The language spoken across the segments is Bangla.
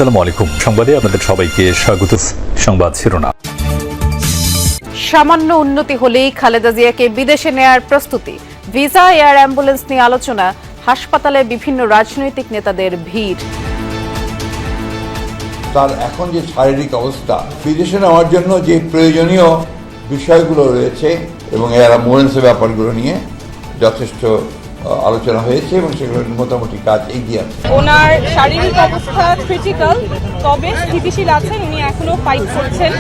আসসালামু আলাইকুম। সংবাদে আপনাদের সবাইকে স্বাগত। সংবাদ শিরোনাম। সামান্য উন্নতি হলেই খালেদা জিয়াকে বিদেশে নেয়ার প্রস্তুতি, ভিসা এয়ার অ্যাম্বুলেন্স নিয়ে আলোচনা, হাসপাতালে বিভিন্ন রাজনৈতিক নেতাদের ভিড়। তার এখন যে শারীরিক অবস্থা, বিদেশে নেওয়ার জন্য যে প্রয়োজনীয় বিষয়গুলো রয়েছে এবং এর অ্যাম্বুলেন্সের ব্যাপারগুলো নিয়ে যথেষ্ট আলোচনা হয়েছে এবং সেগুলোর মোটামুটি কাজ এগিয়ে আছে। ওনার শারীরিক অবস্থা ক্রিটিক্যাল, তবে স্থিতিশীল আছেন, উনি এখনো ফাইট করছেন।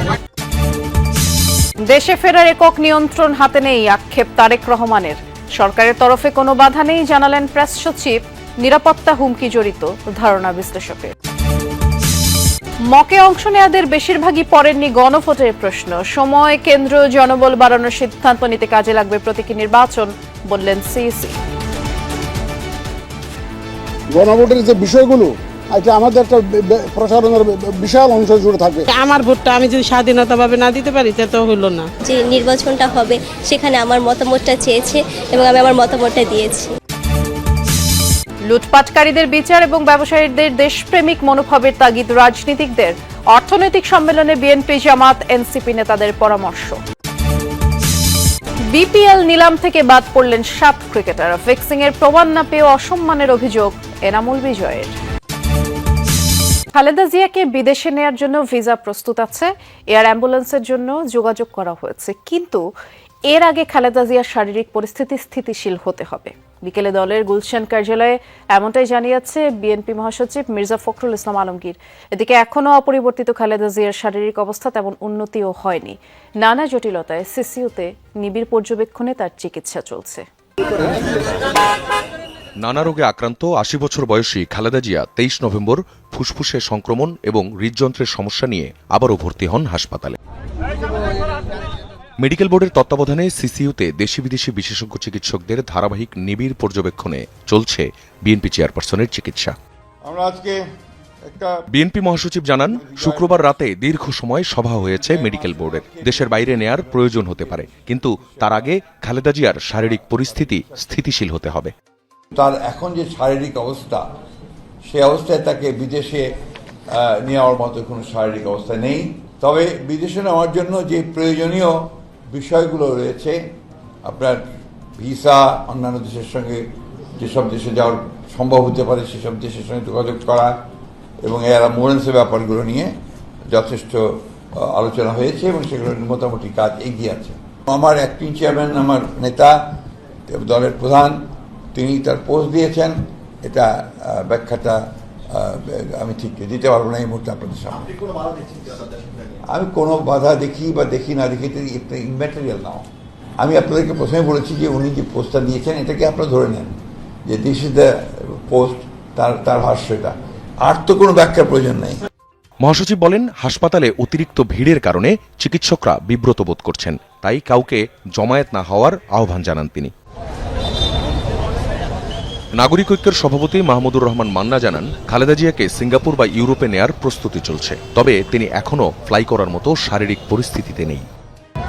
দেশে ফেরার একক নিয়ন্ত্রণ হাতে নেই, আক্ষেপ তারেক রহমানের। সরকারের তরফে কোনো বাধা নেই জানালেন প্রেস সচিব। নিরাপত্তা হুমকি জড়িত ধারণা বিশ্লেষকের। মকে অংশ নেয়াদের বেশিরভাগই পড়েননি গণভোটের প্রশ্ন। সময়, কেন্দ্র, জনবল বাড়ানোর সিদ্ধান্ত নিতে কাজে লাগবে প্রতীকী নির্বাচন, বললেন সিইসি। গণভোটের যে বিষয়গুলো এটা আমাদের একটা প্রচারণার বিশাল অংশ জুড়ে থাকবে। আমার ভোটটা আমি যদি স্বাধীনতাভাবে না দিতে পারি তা তো হইল না। যে নির্বাচনটা হবে সেখানে আমার মতামতটা চেয়েছে এবং আমি আমার মতামতটা দিয়েছি। লুটপাটকারীদের বিচার এবং ব্যবসায়ীদের দেশপ্রেমিক মনোভাবের তাগিদ রাজনীতিকদের। অর্থনৈতিক সম্মেলনে বিএনপি, জামাত, এনসিপি নেতাদের পরামর্শ। বিপিএল নিলাম থেকে বাদ পড়লেন 7 ক্রিকেটার। ফিক্সিং এর প্রমাণ না পেয়ে অসম্মানের অভিযোগ এনামুল বিজয়ের। খালেদা জিয়াকে বিদেশে নেয়ার জন্য ভিসা প্রস্তুত আছে, এয়ার অ্যাম্বুলেন্সের জন্য যোগাযোগ করা হয়েছে, কিন্তু এর আগে খালেদা জিয়ার শারীরিক পরিস্থিতি স্থিতিশীল হতে হবে। বিকেলে দলের গুলশান কার্যালয়ে এমনটাই জানিয়েছে বিএনপি মহাসচিব মির্জা ফখরুল ইসলাম আলমগীর। এদিকে এখনও অপরিবর্তিত খালেদা জিয়ার শারীরিক অবস্থা তেমন উন্নতিও হয়নি। নানা জটিলতায় সিসিউতে নিবিড় পর্যবেক্ষণে তার চিকিৎসা চলছে। নানা রোগে আক্রান্ত ৮০ বছর বয়সী খালেদা জিয়া ২৩ নভেম্বর ফুসফুসে সংক্রমণ এবং হৃদযন্ত্রের সমস্যা নিয়ে আবারও ভর্তি হন হাসপাতালে। মেডিকেল বোর্ডের তত্ত্বাবধানে সিসিইউতে দেশি বিদেশি বিশেষজ্ঞ চিকিৎসকদের ধারাবাহিক নিবিড় পর্যবেক্ষণে চলছে বিএনপি চেয়ারপারসনের চিকিৎসা। বিএনপি মহাসচিব জানান, শুক্রবার রাতে দীর্ঘ সময় সভা হয়েছে মেডিকেল বোর্ডের। দেশের বাইরে নেয়ার প্রয়োজন হতে পারে, কিন্তু তার আগে খালেদা জিয়ার শারীরিক পরিস্থিতি স্থিতিশীল হতে হবে। তার এখন যে শারীরিক অবস্থা, সেই অবস্থায় তাকে বিদেশে নেওয়ার মতো কোনো শারীরিক অবস্থা নেই। তবে বিদেশে নেওয়ার জন্য যে প্রয়োজনীয় বিষয়গুলো রয়েছে, আপনার ভিসা, অন্যান্য দেশের সঙ্গে যেসব দেশে যাওয়ার সম্ভব হতে পারে সেসব দেশের সঙ্গে যোগাযোগ করা এবং এর অ্যাম্বুলেন্সের ব্যাপারগুলো নিয়ে যথেষ্ট আলোচনা হয়েছে এবং সেগুলোর মোটামুটি কাজ এগিয়ে আছে। আমার অ্যাক্টিং চেয়ারম্যান, আমার নেতা, দলের প্রধান, তিনি তার পোস্ট দিয়েছেন। এটা ব্যাখ্যাটা আমি ঠিক দিতে পারবো না এই মুহূর্তে আপনাদের সামনে। আমি কোনো বাধা দেখি বা দেখি না দেখি, এটা ইম্যাটেরিয়াল নাও। আমি আপনাদেরকে প্রথমে বলেছি যে উনি যে পোস্টটা দিয়েছেন এটাকে আপনারা ধরে নেন যে দিস ইজ দ্য পোস্ট, তার ভাষ্য এটা, আর তো কোনো ব্যাখ্যার প্রয়োজন নেই। মহাসচিব বলেন, হাসপাতালে অতিরিক্ত ভিড়ের কারণে চিকিৎসকরা বিব্রত বোধ করছেন, তাই কাউকে জমায়েত না হওয়ার আহ্বান জানান তিনি। নাগরিক ঐক্যের সভাপতি মাহমুদুর রহমান মান্না জানান, খালেদা জিয়াকে সিঙ্গাপুর বা ইউরোপে নেয়ার প্রস্তুতি চলছে, তবে তিনি এখনও ফ্লাই করার মতো শারীরিক পরিস্থিতিতে নেই।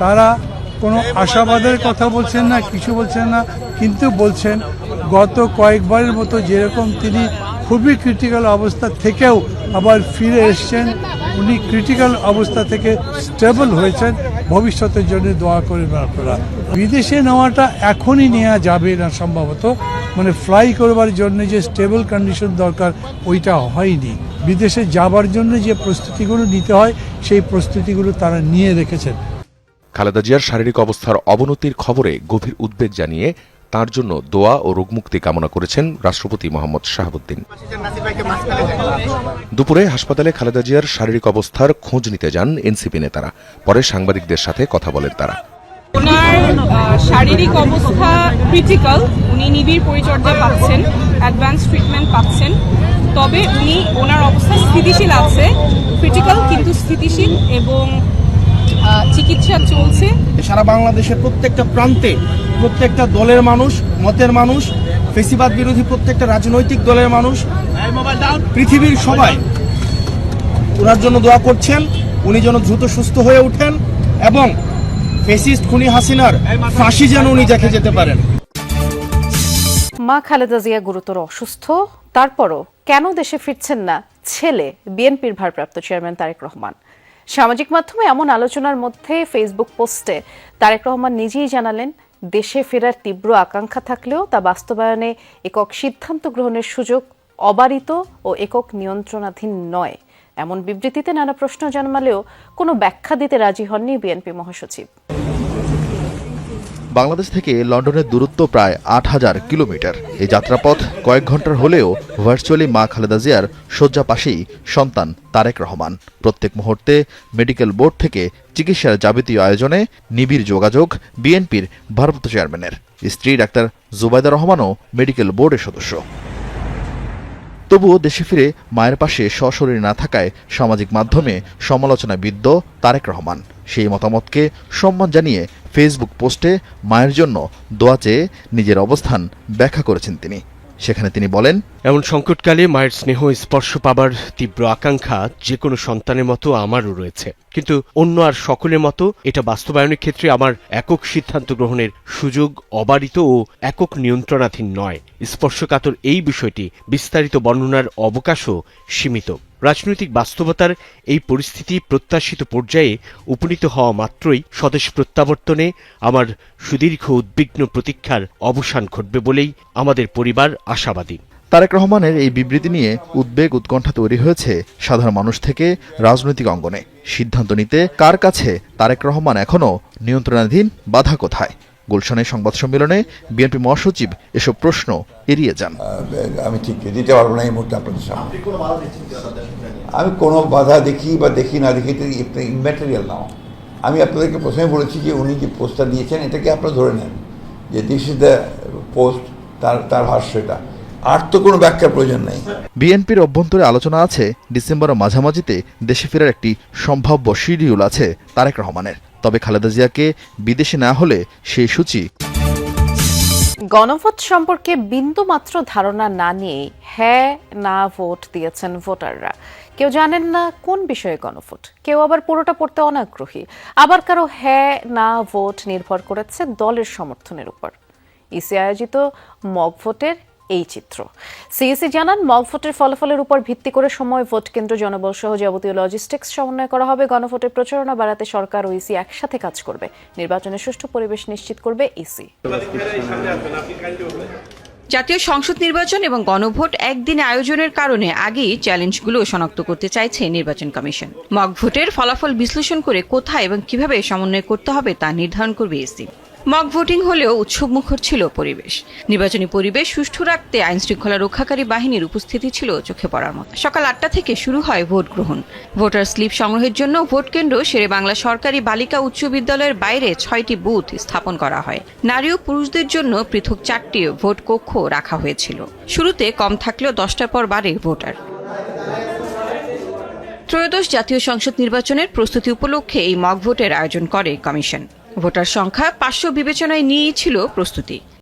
তারা কোনো আশাবাদের কথা বলছেন না, কিছু বলছেন না, কিন্তু বলছেন গত কয়েকবারের মতো যেরকম তিনি খুবই ক্রিটিক্যাল অবস্থা থেকেও আবার ফিরে এসছেন, উনি ক্রিটিক্যাল অবস্থা থেকে স্টেবল হয়েছেন, ভবিষ্যতের জন্য দোয়া করবেন আপনারা। বিদেশে নেওয়াটা এখনই নেওয়া যাবে না সম্ভবত, মানে ফ্লাই করবার জন্য যে স্টেবল কন্ডিশন দরকার ওইটা হয়নি। বিদেশে যাবার জন্য যে প্রস্তুতিগুলো নিতে হয় সেই প্রস্তুতিগুলো তারা নিয়ে রেখেছেন। খালেদা জিয়ার শারীরিক অবস্থার অবনতির খবরে গভীর উদ্বেগ জানিয়ে তার জন্য দোয়া ও রোগমুক্তি কামনা করেছেন রাষ্ট্রপতি মোহাম্মদ শাহাবুদ্দিন। দুপুরে হাসপাতালে খালেদা জিয়ার শারীরিক অবস্থার খোঁজ নিতে যান এনসিপি নেতারা। পরে সাংবাদিকদের সাথে কথা বলেন তারা। ওনার শারীরিক অবস্থা ক্রিটিক্যাল, উনি নিবিড় পরিচর্যা পাচ্ছেন, অ্যাডভান্স ট্রিটমেন্ট পাচ্ছেন, তবে ওনার অবস্থা স্থিতিশীল আছে, ক্রিটিক্যাল কিন্তু স্থিতিশীল, এবং চিকিৎসা চলছে। সারা বাংলাদেশের প্রত্যেকটা প্রান্তে প্রত্যেকটা দলের মানুষ, মতের মানুষ, ফেসিবাদ বিরোধী প্রত্যেকটা রাজনৈতিক দলের মানুষ, পৃথিবীর সবাই ওনার জন্য দোয়া করছেন, উনি যেন দ্রুত সুস্থ হয়ে ওঠেন এবং ফ্যাসিস্ট খুনি হাসিনার ফাঁসি যেন উনি দেখে যেতে পারেন। মা খালেদা জিয়া গুরুতর অসুস্থ, তারপরও কেন দেশে ফিরছেন না ছেলে বিএনপির ভারপ্রাপ্ত চেয়ারম্যান তারেক রহমান। সামাজিক মাধ্যমে এমন আলোচনার মধ্যে ফেসবুক পোস্টে তারেক রহমান নিজেই জানালেন, দেশে ফেরার তীব্র আকাঙ্ক্ষা থাকলেও তা বাস্তবায়নে একক সিদ্ধান্ত গ্রহণের সুযোগ অবারিত ও একক নিয়ন্ত্রণাধীন নয়। এমন বিবৃতিতে নানা প্রশ্ন জন্মালেও কোনো ব্যাখ্যা দিতে রাজি হননি বিএনপি মহাসচিব। বাংলাদেশ থেকে লন্ডনের দূরত্ব প্রায় ৮,০০০ কিলোমিটার। এই যাত্রাপথ কয়েক ঘন্টার হলেও ভার্চুয়ালি মা খালেদা জিয়ার শয্যা পাশেই সন্তান তারেক রহমান। প্রত্যেক মুহূর্তে মেডিকেল বোর্ড থেকে চিকিৎসার যাবতীয় আয়োজনে নিবিড় যোগাযোগ বিএনপির ভারপ্রাপ্ত চেয়ারম্যানের। স্ত্রী ডাক্তার জুবাইদা রহমানও মেডিকেল বোর্ডের সদস্য। তবুও দেশে ফিরে মায়ের পাশে সশরীরে না থাকায় সামাজিক মাধ্যমে সমালোচনায় বিদ্ধ তারেক রহমান। সেই মতামতকে সম্মান জানিয়ে ফেসবুক পোস্টে মায়ের জন্য দোয়া চেয়ে নিজের অবস্থান ব্যাখ্যা করেছেন তিনি। সেখানে তিনি বলেন, এমন সংকটকালে মায়ের স্নেহ স্পর্শ পাবার তীব্র আকাঙ্ক্ষা যে কোনো সন্তানের মতো আমারও রয়েছে, কিন্তু অন্য আর সকলের মতো এটা বাস্তবায়নের ক্ষেত্রে আমার একক সিদ্ধান্ত গ্রহণের সুযোগ অবারিত ও একক নিয়ন্ত্রণাধীন নয়। স্পর্শকাতর এই বিষয়টি বিস্তারিত বর্ণনার অবকাশও সীমিত। রাজনৈতিক বাস্তবতার এই পরিস্থিতি প্রত্যাশিত পর্যায়ে উপনীত হওয়া মাত্রই স্বদেশ প্রত্যাবর্তনে আমার সুদীর্ঘ উদ্বিগ্ন প্রতীক্ষার অবসান ঘটবে বলেই আমাদের পরিবার আশাবাদী। তারেক রহমানের এই বিবৃতি নিয়ে উদ্বেগ উৎকণ্ঠা তৈরি হয়েছে সাধারণ মানুষ থেকে রাজনৈতিক অঙ্গনে। সিদ্ধান্ত নিতে কার কাছে তারেক রহমান এখনও নিয়ন্ত্রণাধীন, বাধা কোথায়? গুলশানের সংবাদ সম্মেলনে বিএনপি মহাসচিব এসব প্রশ্ন এড়িয়ে যান। আমি ঠিক দিতে পারবো না এই মুহূর্তে আপনাদের সামনে। আমি কোনো বাধা দেখি বা দেখি না দেখি, এটা ইম্যাটেরিয়াল নাও। আমি আপনাদেরকে প্রথমে বলেছি যে উনি যে পোস্টটা দিয়েছেন এটাকে আপনারা ধরে নেন যে দিস ইজ দ্য পোস্ট, তার ভাষ্যটা, আর তো কোনো ব্যাখ্যার প্রয়োজন নেই। বিএনপির অভ্যন্তরে আলোচনা আছে ডিসেম্বরের মাঝামাঝিতে দেশে ফেরার একটি সম্ভাব্য শিডিউল আছে তারেক রহমানের। তবে খালেদা জিয়াকে বিদেশে না হলে সেই সূচি। গণভোট সম্পর্কে বিন্দুমাত্র ধারণা না নিয়েই হ্যাঁ না ভোট দিয়েছেন ভোটাররা। কেউ জানেন না কোন বিষয়ে গণভোট, কেউ আবার পুরোটা পড়তে অনাগ্রহী, আবার কারো হ্যাঁ না ভোট নির্ভর করেছে দলের সমর্থনের উপর। ইসি আয়োজিত মক ভোটের এই চিত্র। সিইসি জানান, মক ভোটের ফলাফলের উপর ভিত্তি করে সময়, ভোট কেন্দ্র, জনবল সহ যাবতীয় লজিস্টিক্স সমন্বয় করা হবে। গণভোটের প্রচারণা বাড়াতে সরকার ও ইসি একসাথে কাজ করবে। নির্বাচনের সুষ্ঠু পরিবেশ নিশ্চিত করবে ইসি। জাতীয় সংসদ নির্বাচন এবং গণভোট একদিনে আয়োজনের কারণে আগেই চ্যালেঞ্জগুলো শনাক্ত করতে চাইছে নির্বাচন কমিশন। মক ভোটের ফলাফল বিশ্লেষণ করে কোথায় এবং কিভাবে সমন্বয় করতে হবে তা নির্ধারণ করবে ইসি। মক ভোটিং হলেও উৎসবমুখর ছিল পরিবেশ। নির্বাচনী পরিবেশ সুষ্ঠু রাখতে আইন শৃঙ্খলা রক্ষাকারী বাহিনীর উপস্থিতি ছিল চোখে পড়ার মতো। সকাল ৮টা থেকে শুরু হয় ভোট গ্রহণ। ভোটার স্লিপ সংগ্রহের জন্য ভোট কেন্দ্র শেরেবাংলা সরকারি বালিকা উচ্চ বিদ্যালয়ের বাইরে ৬টি বুথ স্থাপন করা হয়। নারী ও পুরুষদের জন্য পৃথক ৪টি ভোট কক্ষ রাখা হয়েছিল। শুরুতে কম থাকলেও 10টার পর বাড়ে ভোটার। ত্রয়োদশ জাতীয় সংসদ নির্বাচনের প্রস্তুতি উপলক্ষে এই মক ভোটের আয়োজন করে কমিশন। ভোটার সংখ্যা ৫০০ বিবেচনায় নিয়েই ছিল প্রস্তুতি।